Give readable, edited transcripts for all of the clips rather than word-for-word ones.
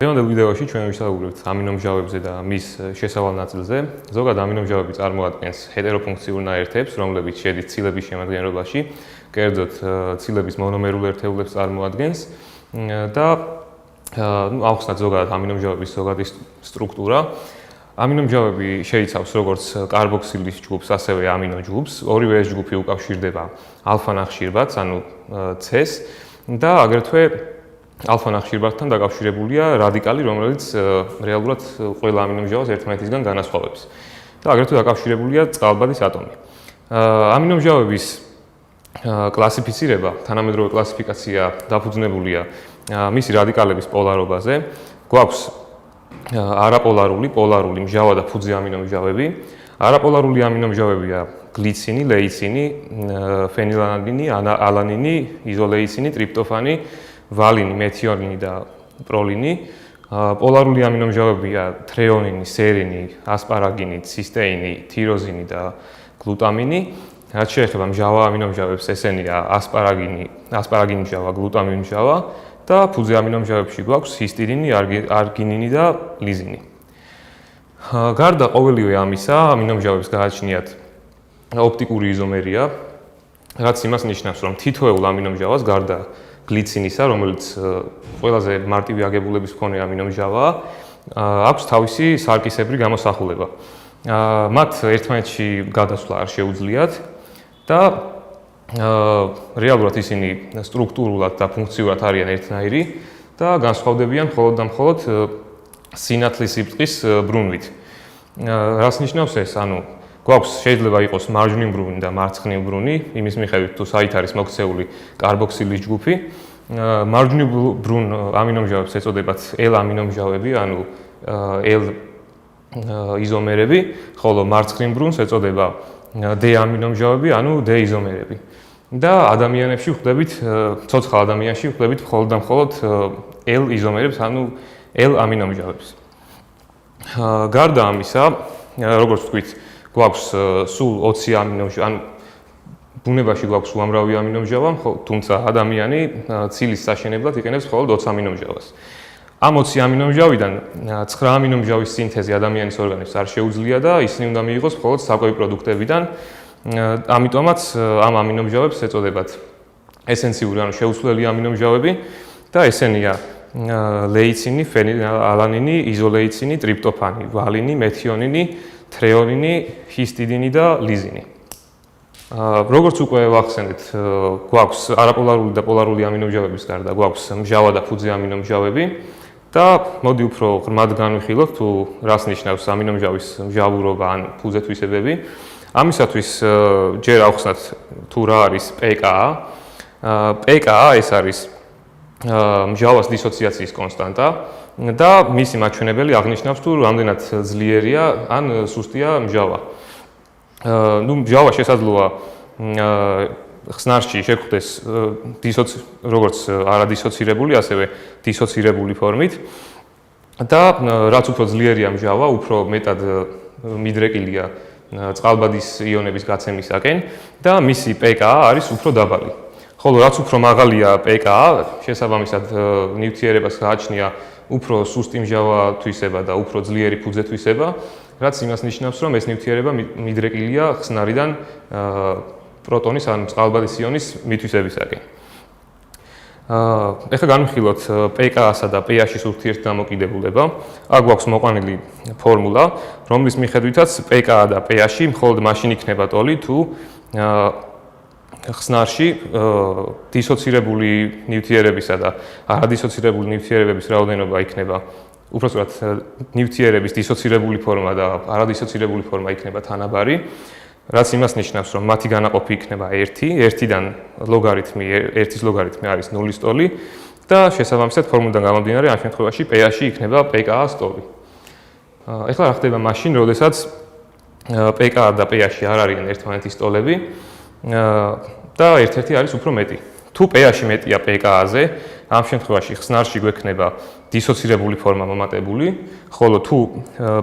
დღევანდელ ვიდეოში ჩვენ ვისაუბრებთ ამინომჟავებზე და მის შესავალ ნაწილზე. ზოგადად ამინომჟავები წარმოადგენს ჰეტეროფუნქციურ ნაერთებს, რომლებიც შედის ცილების შემადგენლობაში, კერძოდ ცილების მონომერულ ერთეულებს წარმოადგენს და ახსნათ ზოგადად ამინომჟავების ზოგადი სტრუქტურა. ამინომჟავები შეიცავს როგორც კარბოქსილის ჯგუფს, ასევე ამინო ჯგუფს. ორივე ეს ჯგუფი უკავშირდება ალფა ნახშირბადს, ანუ C-ს და აგრეთვე ალფა ნახშირბადთან დაკავშირებულია რადიკალი, რომელიც რეალურად ყველა ამინომჟავას ერთმანეთისგან განასხვავებს. და აგრეთვე დაკავშირებულია წყალბადის ატომი. ამინომჟავების კლასიფიცირება, თანამედროვე კლასიფიკაცია დაფუძნებულია მისი რადიკალების პოლარობაზე. გვაქვს არაპოლარული, პოლარული, მჟავა და ფუძე ამინომჟავები. არაპოლარული ამინომჟავებია გლიცინი, ლეიცინი, ფენილალანინი, ალანინი, იზოლეიცინი, ტრიპტოფანი, ვალინი, მეთიონინი და პროლინი. პოლარული ამინომჟავებია თრეონინი, სერინი, ასპარაგინი, ცისტეინი, თიროზინი და გლუტამინი. რაც შეეხება მჟავა ამინომჟავებს, ესენია ასპარაგინი მჟავა, გლუტამინი მჟავა და ფუძე ამინომჟავებში გვაქვს ჰისტიდინი, არგინინი და ლიზინი. გარდა ყოველივე ამისა, ამინომჟავებს გააჩნიათ ოპტიკური იზომერია, რაც იმას ნიშნავს, რომ თითოეულ ამინომჟავას გარდა გლიცინისა, რომელიც ყველაზე მარტივი აგებულების მქონე ამინომჟავაა, აქვს თავისი სარკისებრი გამოსახულება. მათ ერთმანეთში გადასვლა არ შეუძლიათ და რეალურად ისინი სტრუქტურულად და ფუნქციურად არიან ერთნაირი და განსხვავდებიან მხოლოდ და მხოლოდ სინათლის სიბრტყის ბრუნვით. რას ნიშნავს ეს? ანუ გვაქვს შეიძლება იყოს მარჯვნივ ბრუნი და მარცხნივ ბრუნი, იმის მიხედვით თუ საით არის მოქცეული კარბოქსილის ჯგუფი. მარჯვნივ ბრუნ ამინომჟავებს ეწოდებათ L ამინომჟავები, ანუ L იზომერები, ხოლო მარცხნივ ბრუნს ეწოდება D ამინომჟავები, ანუ D იზომერები. და ადამიანებში ვხვდებით, ცოცხალ ადამიანში ვხვდებით მხოლოდ და მხოლოდ L იზომერებს, ანუ L ამინომჟავებს. გარდა ამისა, როგორც ვთქვით, გვაქვს სულ 20 ამინომჟავი, ანუ ბუნებაში გვაქვს უამრავი ამინომჟავა, თუმცა ადამიანი ცილის საშენებლად იყენებს მხოლოდ 20 ამინომჟავას. ამ 20 ამინომჟავიდან 9 ამინომჟავის სინთეზი ადამიანის ორგანიზმს არ შეუძლია და ისინი უნდა მიიღოს მხოლოდ საკვები პროდუქტებიდან. ამიტომაც ამ ამინომჟავებს ეწოდებათ ესენციური, ანუ შეუცვლელი ამინომჟავები და ესენია ლეიცინი, ფენილალანინი, იზოლეიცინი, ტრიპტოფანი, ვალინი, მეთიონინი, თრეონინი, ჰისტიდინი და ლიზინი. როგორც უკვე ვახსენეთ, გვაქვს არაპოლარული და პოლარული ამინომჟავების გარდა გვაქვს მჟავა და ფუძე ამინომჟავები და მოდი უფრო ღრმად განვიხილოთ თუ რას ნიშნავს ამინომჟავის მჟავურობა ან ფუძე თვისებები. ამისათვის ჯერ ავხსნათ თუ რა არის PKA. PKA ეს არის მჟავას დისოციაციის კონსტანტა და მისი მაჩვენებელი აღნიშნავს თუ რამდენად ძლიერია ან სუსტია მჟავა. მჟავა შესაძლოა ხსნარში შეგვხვდეს როგორც არადისოცირებული, ასევე დისოცირებული ფორმით და რაც უფრო ძლიერია მჟავა, უფრო მეტად მიდრეკილია წყალბადის იონების გაცემისაკენ და მისი PKA არის უფრო დაბალი. ხოლო რაც უფრო მაღალია PKA, შესაბამისად ნივთიერებას გააჩნია უფრო სუსტი მჟავა თვისება და უფრო ძლიერი ფუძე თვისება, რაც იმას ნიშნავს, რომ ეს ნივთიერება მიდრეკილია ხსნარიდან პროტონის ან წყალბადის იონის მითვისებისაკენ. ეხლა განვიხილოთ PKA-სა და pH-ის ურთიერთდამოკიდებულება. აქ გვაქვს მოყვანილი ფორმულა, რომლის მიხედვითაც PKA და pH-ი მხოლოდ მაშინ იქნება ტოლი, თუ ხსნარში დისოცირებული ნივთიერებისა და არადისოცირებული ნივთიერებების რაოდენობა იქნება, უпростоრად ნივთიერების დისოცირებული ფორმა და არადისოცირებული ფორმა იქნება თანაბარი, რაც იმას ნიშნავს, რომ მათი განაყოფი იქნება 1, 1-დან ლოგარითმი, 1-ის ლოგარითმი არის 0-ის ტოლი და შესაბამისად ფორმულიდან გამომდინარე ამ შემთხვევაში pH-ი იქნება PKA-ს ტოლი. ეხლა რა ხდება მაშინ, როდესაც PKA და pH-ი არ არიან ერთმანეთის ტოლები და ერთ-ერთი არის უფრო მეტი. თუ pH-ი მეტია PKA-ზე, ამ შემთხვევაში ხსნარში გვექნება დისოცირებული ფორმა მომატებული, ხოლო თუ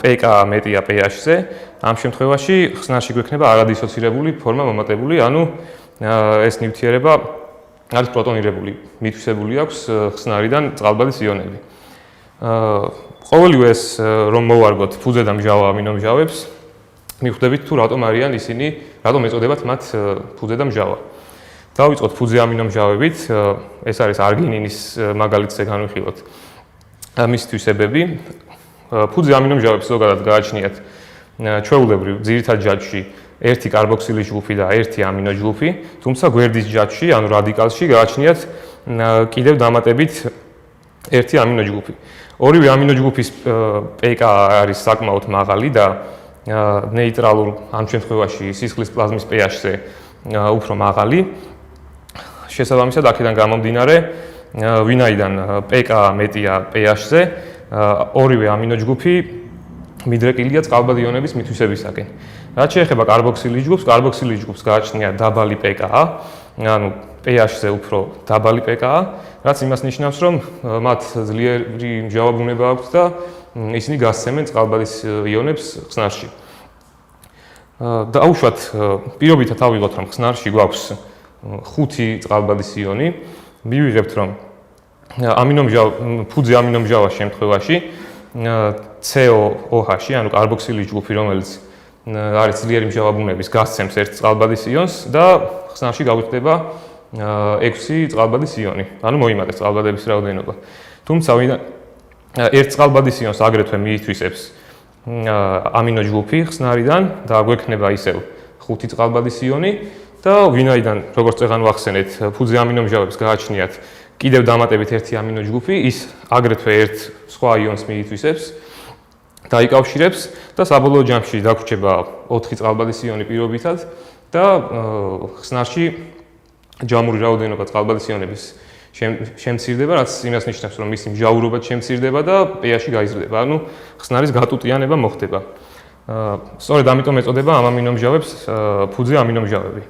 PKA მეტია pH-ზე, ამ შემთხვევაში ხსნარში გვექნება არადისოცირებული ფორმა მომატებული, ანუ ეს ნივთიერება არის პროტონირებული, მითვისებული აქვს ხსნარიდან წყალბადის იონები. ყოველივე ეს რომ მოვარგოთ ფუძე და მჟავა ამინომჟავებს, მიხვდებით თუ რატომ არიან ისინი, რატომ ეწოდებათ მათ ფუძე და მჟავა. დავიწყოთ ფუძე ამინომჟავებით, ეს არის არგინინის მაგალითზე განვიხილოთ მის თვისებები. ფუძე ამინომჟავებს ზოგადად გააჩნიათ ჩვეულებრივ ძირითად ჯაჭვში ერთი კარბოქსილის ჯგუფი და ერთი ამინო ჯგუფი, თუმცა გვერდის ჯაჭვში, ანუ რადიკალში გააჩნიათ კიდევ დამატებით ერთი ამინო ჯგუფი. ორივე ამინო ჯგუფის pK არის საკმაოდ მაღალი და ნეიტრალურ ამ შემთხვევაში სისხლის პლაზმის pH-ზე უფრო მაღალი. შესაბამისად, აქედან გამომდინარე, ვინაიდან pK მეტია pH-ზე, ორივე ამინო ჯგუფი მიდრეკილია წყალბად იონების მითვისებისაკენ. რაც შეეხება კარბოქსილის ჯგუფს, კარბოქსილის ჯგუფს გააჩნია დაბალი pK, ანუ pH-ზე უფრო დაბალი pK, რაც იმას ნიშნავს, რომ მათ ძლიერი მჟავა ბუნება აქვს და ისინი გასცემენ წყალბადის იონებს ხსნარში. დაუშვათ პირობითად ავიღოთ, რომ ხსნარში გვაქვს 5 წყალბადის იონი, მივიღებთ, რომ ფუძე ამინომჟავას შემთხვევაში COOH, ანუ კარბოქსილის ჯგუფი, რომელიც არის ძლიერი მჟავა ბუნების, გასცემს ერთ წყალბადის იონს და ხსნარში გავიხდება 6 წყალბადის იონი, ანუ მოიმატეს წყალბადების რაოდენობა. თუმცა ერთ წყალბადის იონს აგრეთვე მიითვისებს ამინო ჯგუფი ხსნარიდან და გვექნება ისევ 5 წყალბადის იონი და ვინაიდან, როგორც წეგან ვახსენეთ, ფუძე ამინომჟავებს გააჩნიათ კიდევ დამატებით ერთი ამინო ჯგუფი, ის აგრეთვე ერთ სხვა იონს მიითვისებს, დაიკავშირებს და საბოლოო ჯამში დაგვრჩება 4 წყალბადის იონი პირობითად და ხსნარში ჯამური რაოდენობა წყალბადის იონების შემცირდება, რაც იმას ნიშნავს, რომ მისი მჟაურობა შემცირდება და pH-ი გაიზრდება, ანუ ხსნარის გატუტიანება მოხდება. სწორედ ამიტომ ეწოდება ამ ამინომჟავებს ფუძე ამინომჟავები.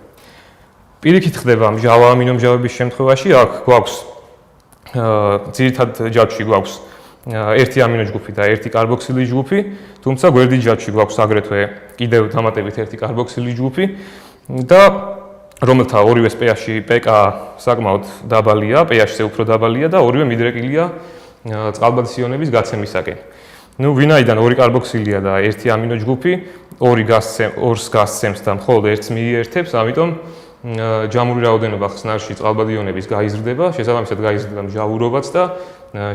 პირიქით ხდება მჟავა ამინომჟავების შემთხვევაში, აქ გვაქვს ძირითად ჯაჭვში გვაქვს ერთი ამინო ჯგუფი და ერთი კარბოქსილის ჯგუფი, თუმცა გვერდის ჯაჭვში გვაქვს აგრეთვე კიდევ დამატებით ერთი კარბოქსილის ჯგუფი და რომელთა ორივეს pK საკმაოდ დაბალია, pH-ზე უფრო დაბალია და ორივე მიდრეკილია წყალბადის იონების გაცემისაკენ. ვინაიდან ორი კარბოქსილია და ერთი ამინო ჯგუფი, ორს გასცემს და მხოლოდ ერთს მიიერთებს, ამიტომ ჯამური რაოდენობა ხსნარში წყალბად იონების გაიზრდება, შესაბამისად გაიზრდება მჟაურობაც და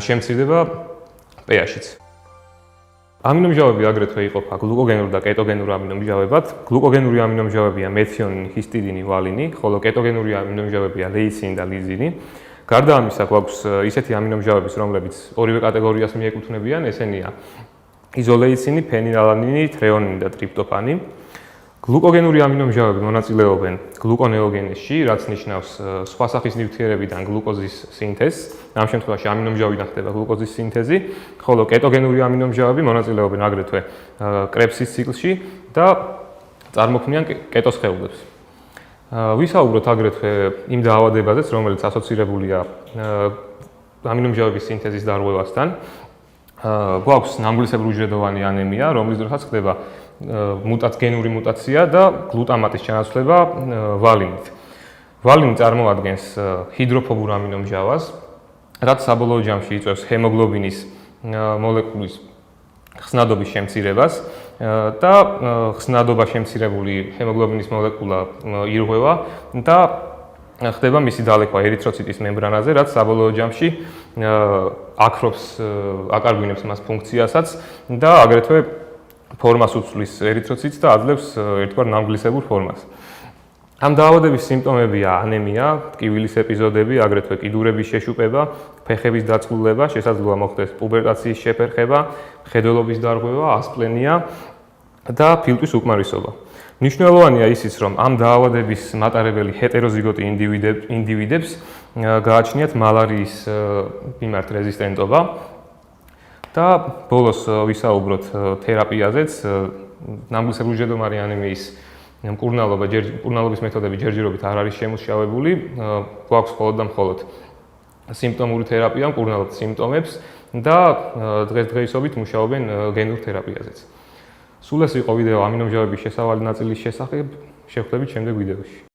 შემცირდება pH-იც. ამინომჟავები აგრეთვე იყოფა გლუკოგენურ და კეტოგენურ ამინომჟავებად. გლუკოგენური ამინომჟავებია მეთიონინი, ჰისტიდინი, ვალინი, ხოლო კეტოგენური ამინომჟავებია ლეიცინი და ლიზინი. გარდა ამისა, გვაქვს ისეთი ამინომჟავების, რომლებიც ორივე კატეგორიას მიეკუთვნებიან, ესენია იზოლეიცინი, ფენილალანინი, თრეონინი და ტრიპტოფანი. გლუკოგენური ამინომჟავები მონაწილეობენ გლუკონეოგენეზში, რაც ნიშნავს სხვა სახის ნივთიერებიდან გლუკოზის სინთეზს. ამ შემთხვევაში ამინომჟავიდან ხდება გლუკოზის სინთეზი, ხოლო კეტოგენური ამინომჟავები მონაწილეობენ აგრეთვე კრებსის ციკლში და წარმოქმნიან კეტოსხეულებს. ვისაუბროთ აგრეთვე იმ დაავადებაზეც, რომელიც ასოცირებულია ამინომჟავების სინთეზის დარღვევასთან. გვაქვს ნამგლისებრი უჯრედოვანი ანემია, რომლის დროსაც ხდება გენური მუტაცია და გლუტამატის ჩანაცვლება ვალინით. ვალინი წარმოადგენს ჰიდროფობურ ამინომჟავას, რაც საბოლოო ჯამში იწვევს ჰემოგლობინის მოლეკულის ხსნადობის შემცირებას და ხსნადობა შემცირებული ჰემოგლობინის მოლეკულა ირღვევა და ხდება მისი დალექვა ერითროციტის მემბრანაზე, რაც საბოლოო ჯამში აკარგვინებს მას ფუნქციასაც და აგრეთვე ფორმას უცვლის ერითროციტს და აძლევს ერთგვარ ნამგლისებურ ფორმას. ამ დაავადების სიმპტომებია ანემია, ტკივილის ეპიზოდები, აგრეთვე კიდურების შეშუპება, ფეხების დაწვრილება, შესაძლოა მოხდეს პუბერტაციის შეფერხება, მხედველობის დარღვევა, ასპლენია და ფილტვის უკმარისობა. მნიშვნელოვანია ისიც, რომ ამ დაავადების მატარებელი ჰეტეროზიგოტი ინდივიდებს გააჩნიათ მალარიის მიმართ რეზისტენტობა და ბოლოს ვისაუბროთ თერაპიაზეც, ნამგლისებრი უჯრედოვანი ანემიის მკურნალობის მეთოდები ჯერჯერობით არ არის შემუშავებული, გვაქვს მხოლოდ და მხოლოდ სიმპტომური თერაპია მკურნალობის სიმპტომებს და დღესდღეობით მუშაობენ გენურ თერაპიაზეც. სულ ეს იყო ვიდეო ამინომჟავების შესავალი ნაწილის შესახებ, შევხვდებით შემდეგ ვიდეოში.